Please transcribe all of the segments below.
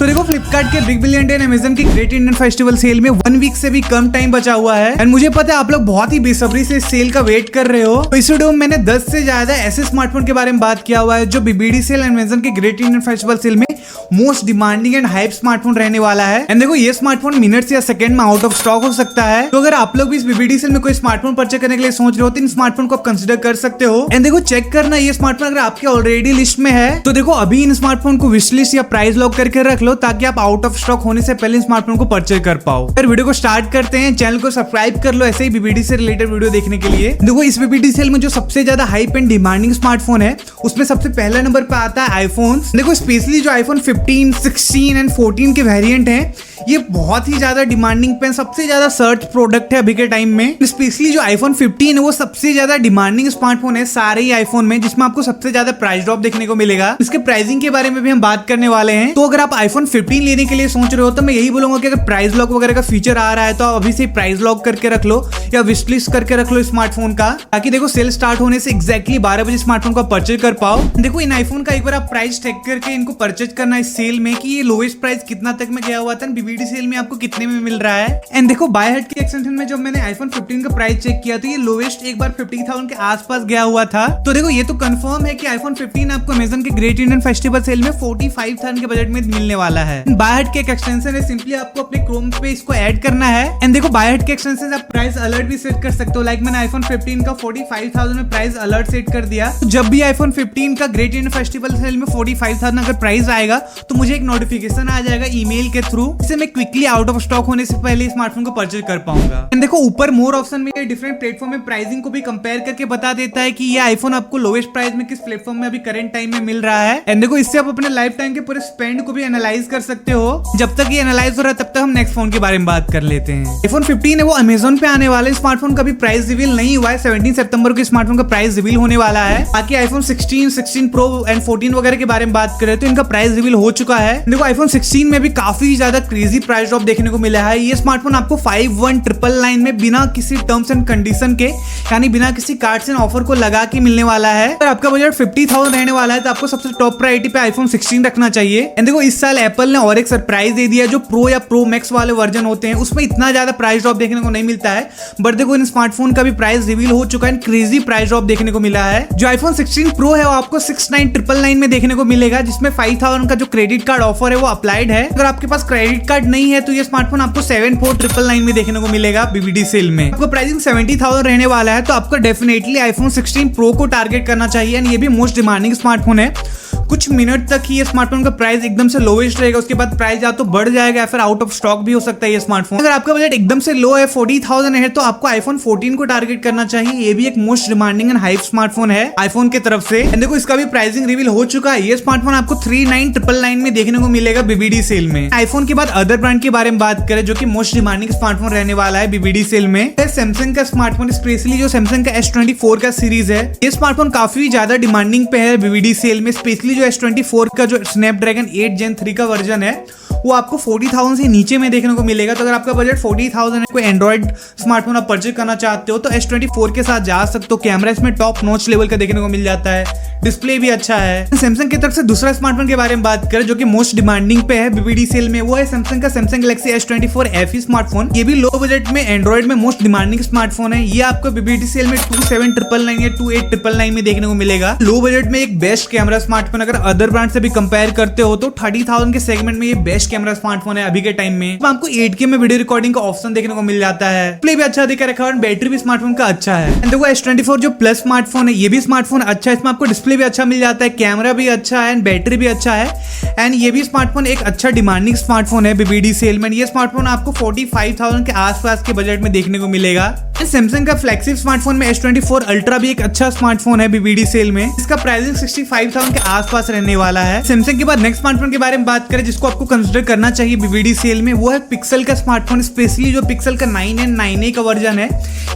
तो देखो फ्लिपकार्ट के बिग बिलियन डे अमेज़न की ग्रेट इंडियन फेस्टिवल सेल में 1 वीक से भी कम टाइम बचा हुआ है एंड मुझे पता है आप लोग बहुत ही बेसब्री से इस सेल का वेट कर रहे हो। तो इस वीडियो में मैंने 10 से ज्यादा ऐसे स्मार्टफोन के बारे में बात किया हुआ है जो बीबीडी सेल अमेज़न के ग्रेट इंडियन फेस्टिवल सेल में most demanding and hype smartphone रहने वाला है। एंड देखो ये स्मार्टफोन मिनट्स या सेकंड में आउट ऑफ स्टॉक हो सकता है। तो अगर आप लोग भी इस बीबीडी सेल में कोई स्मार्टफोन परचेज करने के लिए सोच रहे हो तो इन स्मार्टफोन को आप कंसिडर कर सकते हो। एंड देखो चेक करना ये स्मार्टफोन अगर आपके ऑलरेडी लिस्ट में है तो देखो अभी इन स्मार्टफोन को विश लिस्ट या प्राइस लॉक करके रख लो ताकि आप आउट ऑफ स्टॉक होने से पहले स्मार्टफोन को परचेज कर पाओ। फिर वीडियो को स्टार्ट करते हैं। चैनल को सब्सक्राइब कर लो ऐसे ही बीबीडी से रिलेटेड वीडियो देखने के लिए। देखो इस बीबीडी सेल में जो सबसे ज्यादा हाइप एंड डिमांडिंग स्मार्टफोन है उसमें सबसे पहला नंबर पे आता है आईफोन। देखो स्पेशली जो आईफोन 15, 16 एंड 14 के वेरिएंट हैं ये बहुत ही ज्यादा डिमांडिंग पे सबसे ज्यादा सर्च प्रोडक्ट है अभी के टाइम में। स्पेशली जो आईफोन 15 है वो सबसे ज्यादा डिमांडिंग स्मार्टफोन है सारे ही आईफोन में, जिसमें आपको सबसे ज्यादा प्राइस ड्रॉप देखने को मिलेगा। इसके प्राइसिंग के बारे में भी हम बात करने वाले हैं। तो अगर आप आईफोन 15 लेने के लिए सोच रहे हो तो मैं यही बोलूंगा कि अगर प्राइस लॉक वगैरह का फीचर आ रहा है तो आप अभी से प्राइस लॉक करके रख लो या विश लिस्ट करके रख लो स्मार्टफोन का, ताकि देखो सेल स्टार्ट होने से एक्जैक्टली 12 बजे स्मार्टफोन को परचेज कर पाओ। देखो इन आईफोन का एक बार आप प्राइस चेक करके इनको परचेज करना इस सेल में कि ये लोएस्ट प्राइस कितना तक में गया हुआ था, बीबीडी सेल में आपको कितने में मिल रहा है। एंड देखो बाय हेड के एक्सटेंशन में जब मैंने आईफोन 15 का प्राइस चेक किया तो ये लोएस्ट एक बार 50,000 के आसपास गया हुआ था। तो देखो ये तो कंफर्म है कि आईफोन 15 आपको अमेज़न के ग्रेट इंडियन फेस्टिवल सेल में 45,000 के बजट में मिलने वाला है। बाय हेड के एक एक्सटेंशन है, सिंपली आपको अपने क्रोम पे इसको ऐड करना है। एंड देखो बाय हेड के एक्सटेंशन से आप प्राइस अलर्ट भी सेट कर सकते हो। लाइक मैंने आईफोन 15 का 45,000 में प्राइस अलर्ट सेट कर दिया। तो जब भी आईफोन 15 का ग्रेट इंडियन फेस्टिवल सेल में 45,000 अगर प्राइस आएगा तो मुझे एक नोटिफिकेशन आ जाएगा ईमेल के थ्रू, जिससे मैं क्विकली आउट ऑफ स्टॉक होने से पहले स्मार्टफोन को परचेज कर पाऊंगा। एंड देखो ऊपर मोर ऑप्शन में डिफरेंट प्लेटफॉर्म में प्राइसिंग को भी कंपेयर करके बता देता है कि ये आईफोन आपको लोएस्ट प्राइस में किस प्लेटफॉर्म में अभी करंट टाइम में मिल रहा है। एंड देखो इससे आप अपने लाइफ टाइम के पूरे स्पेंड को भी एनालाइज कर सकते हो। जब तक ये एनालाइज हो रहा है तब तक हम नेक्स्ट फोन के बारे में बात कर लेते हैं। आईफोन 15 है वो अमेज़न पे आने वाले स्मार्टफोन का भी प्राइस रिवील नहीं हुआ है। 17 सितंबर को स्मार्टफोन का प्राइस रिवील होने वाला है। बाकी आईफोन 16 प्रो एंड 14 वगैरह के बारे में बात करें तो इनका प्राइस रिवील हो चुका है। देखो आईफोन 16 में भी काफी ज्यादा क्रेजी प्राइस ड्रॉप देखने को मिला है। ये स्मार्टफोन आपको 51,999 में बिना किसी टर्म्स एंड कंडीशन के यानी बिना किसी कार्ड्स एंड ऑफर को लगा के मिलने वाला है। अगर आपका बजट 50,000 रहने वाला है तो आपको सबसे टॉप प्रायोरिटी पे आईफोन 16 रखना चाहिए। एंड देखो इस साल एप्पल ने और एक सरप्राइज दे दिया, जो प्रो या प्रो मैक्स वाले वर्जन होते हैं उसमें इतना ज्यादा प्राइस ड्रॉप देखने को नहीं मिलता है। बट देखो इन स्मार्टफोन का भी प्राइस रिवील हो चुका है, क्रेजी प्राइस ड्रॉप देखने को मिला है। जो आईफोन 16 प्रो है वो आपको 69,999 में देखने को मिलेगा, जिसमें 5,000 का जो क्रेडिट कार्ड ऑफर है वो अप्लाइड है। अगर आपके पास क्रेडिट कार्ड नहीं है तो ये स्मार्टफोन आपको 74,999 में देखने को मिलेगा बीबीडी सेल में। आपको प्राइसिंग 70,000 रहने वाला है तो आपको डेफिनेटली आईफोन 16 प्रो को टारगेट करना चाहिए। एंड ये भी मोस्ट डिमांडिंग स्मार्टफोन है। कुछ मिनट तक ही ये स्मार्टफोन का प्राइस एकदम से लोएस्ट रहेगा, उसके बाद प्राइस या तो बढ़ जाएगा या फिर आउट ऑफ स्टॉक भी हो सकता है ये स्मार्टफोन। अगर आपका बजट एकदम से लो है 40,000 है तो आपको आईफोन 14 को टारगेट करना चाहिए। ये भी एक most demanding and hype smartphone है आईफोन की तरफ से। एंड देखो इसका भी प्राइसिंग रिवील हो चुका है। ये स्मार्टफोन आपको 39,999 में देखने को मिलेगा बीबीडी सेल में। आईफोन के बाद अदर ब्रांड के बारे में बात करें जो कि मोस्ट डिमांडिंग स्मार्टफोन रहने वाला है बीबीडी सेल में, सैमसंग का स्मार्टफोन, स्पेशली जो सैमसंग का S24 का सीरीज है। ये स्मार्टफोन काफी ज्यादा डिमांडिंग पे है बीबीडी सेल में। स्पेशली जो S24 का जो स्नैपड्रैगन 8 Gen 3 का वर्जन है वो आपको 40,000 से नीचे में देखने को मिलेगा। तो अगर आपका बजट 40,000 है, कोई एंड्रॉइड स्मार्टफोन आप परचेज करना चाहते हो तो S24 के साथ जा सकते हो। कैमरा इसमें टॉप नॉच लेवल का देखने को मिल जाता है, डिस्प्ले भी अच्छा है। सैमसंग की तरफ से दूसरा स्मार्टफोन के बारे में बात करें जो कि मोस्ट डिमांडिंग पे है बीबीडी सेल में, वो है सैमसंग का Samsung Galaxy S24 FE smartphone. ये भी लो बजट में एंड्रॉइड में मोस्ट डिमांडिंग स्मार्टफोन है। ये आपको बीबीडी सेल में 27,999 या 28,999 में देखने को मिलेगा। लो बजट में एक बेस्ट कैमरा स्मार्टफोन। अगर अदर ब्रांड से भी कंपेयर करते हो तो 30,000 के सेगमेंट में ये बेस्ट कैमरा स्मार्टफोन है अभी के टाइम में। तो आपको 8K में वीडियो रिकॉर्डिंग का ऑप्शन देखने को मिल जाता है। डिस्प्ले भी अच्छा दिखा रखा है और बैटरी भी स्मार्टफोन का अच्छा है। एंड देखो S24 जो प्लस स्मार्टफोन है ये भी स्मार्टफोन अच्छा है। इसमें आपको डिस्प्ले भी अच्छा मिल जाता है, कैमरा भी अच्छा है एंड बैटरी भी अच्छा है। एंड ये भी स्मार्टफोन एक अच्छा डिमांडिंग स्मार्टफोन है बीबीडी सेल में। ये स्मार्टफोन आपको 45,000 के आसपास के बजट में देखने को मिलेगा। सैमसंग का फ्लैगशिप स्मार्टफोन में S24 अल्ट्रा भी एक अच्छा स्मार्टफोन है बीबीडी सेल में। इसका प्राइसिंग 65,000 के आसपास रहने वाला है। सैमसंग के बाद नेक्स्ट स्मार्टफोन के बारे में बात करें जिसको आपको कंसिडर करना चाहिए बीबीडी सेल में, वो है पिक्सल का स्मार्टफोन। स्पेशली जो पिक्सल का 9 and 9A का वर्जन है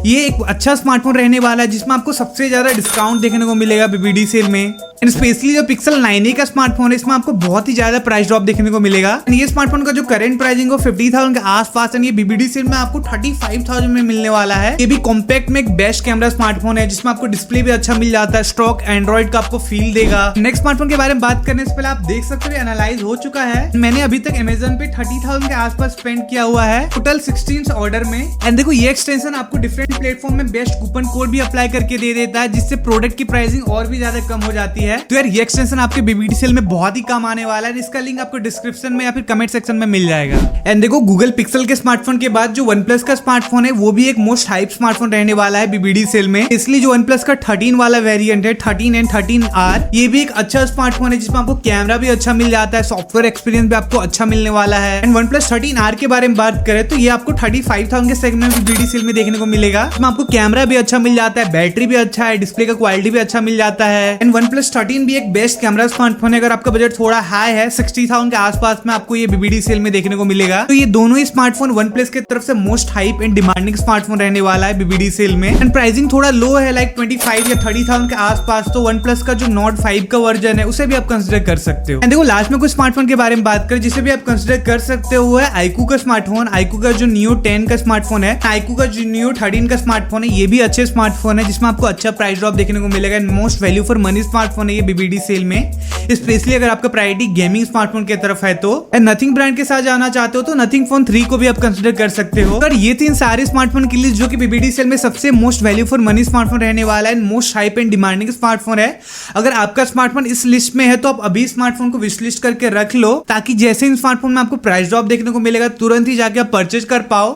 ये एक अच्छा स्मार्टफोन रहने वाला है, जिसमें आपको सबसे ज्यादा डिस्काउंट देखने को मिलेगा बीबीडी सेल में। एंड स्पेशली जो पिक्सल 9a का स्मार्टफोन है इसमें आपको बहुत ही ज्यादा प्राइस ड्रॉप देखने को मिलेगा। ये स्मार्टफोन का जो करंट प्राइसिंग है 50,000 के आसपास है। ये BBD सेल में आपको 35,000 में मिलने वाला है। ये भी कॉम्पैक्ट में एक बेस्ट कैमरा स्मार्टफोन है जिसमें आपको डिस्प्ले भी अच्छा मिल जाता है, स्टॉक एंड्रॉइड का आपको फील देगा। नेक्स्ट स्मार्टफोन के बारे में बात करने से पहले आप देख सकते हो एनालाइज हो चुका है। मैंने अभी तक अमेजन पे 30,000 के आसपास स्पेंड किया हुआ है टोटल 16 ऑर्डर में। एंड देखो ये एक्सटेंशन आपको डिफरेंट प्लेटफॉर्म में बेस्ट कूपन कोड भी अप्लाई करके दे देता है जिससे प्रोडक्ट की प्राइसिंग और भी ज्यादा कम हो जाती है। तो यार ये एक्सटेंशन आपके BBD सेल में बहुत ही काम आने वाला है। इसका लिंक आपको डिस्क्रिप्शन में या फिर कमेंट सेक्शन में मिल जाएगा। एंड देखो गूगल पिक्सल के स्मार्टफोन के बाद जो OnePlus का स्मार्टफोन है वो भी एक मोस्ट हाइप स्मार्टफोन रहने वाला है BBD सेल में। इसलिए जो OnePlus का 13 वाला वेरिएंट है 13 एंड 13R ये भी एक अच्छा स्मार्टफोन है जिसमें आपको कैमरा भी अच्छा मिल जाता है, सॉफ्टवेयर एक्सपीरियंस भी आपको अच्छा मिलने वाला है। एंड OnePlus 13R के बारे में बात करें तो ये आपको 35,000 के सेगमेंट में BBD सेल में देखने को मिलेगा। इसमें आपको कैमरा भी अच्छा मिल जाता है, बैटरी भी अच्छा है, डिस्प्ले का क्वालिटी भी अच्छा मिल जाता है। एंड OnePlus 13 भी एक बेस्ट कैमरा स्मार्टफोन है। अगर आपका बजट थोड़ा हाई है 60,000 के आसपास में आपको ये BBD सेल में देखने को मिलेगा। तो ये दोनों ही स्मार्टफोन OnePlus की तरफ से most hype and demanding smartphone रहने वाला है BBD सेल में। एंड प्राइसिंग थोड़ा लो है लाइक 25 या 30,000 के आसपास। तो OnePlus का जो Nord 5 का वर्जन है उसे भी आप कंसिडर कर सकते हो। एंड देखो लास्ट में कुछ स्मार्टफोन के बारे में बात करें जिसे भी आप कंसिडर कर सकते हो है iQOO का स्मार्टफोन। iQOO का जो Neo 10 का स्मार्टफोन है, iQOO का जो Neo 13 का स्मार्टफोन है, ये भी अच्छे स्मार्टफोन है जिसमें आपको अच्छा प्राइस ड्रॉप देखने को मिलेगा। Most value for money smartphone है ये BBD सेल में, स्पेशली अगर आपका प्रायोरिटी गेमिंग स्मार्टफोन की तरफ है तो। नथिंग ब्रांड के साथ जाना चाहते हो तो नथिंग फोन 3 को भी आप कंसिडर कर सकते हो। अगर ये 3 सारे स्मार्टफोन की लिस्ट जो कि BBD सेल में सबसे most value for money smartphone रहने वाला है, most hype and demanding smartphone है। अगर आपका स्मार्टफोन इस लिस्ट में है तो आप अभी स्मार्टफोन को विश लिस्ट करके रख लो ताकि जैसे इन स्मार्टफोन में आपको प्राइस ड्रॉप देखने को मिलेगा तुरंत ही जाके आप परचेज कर पाओ।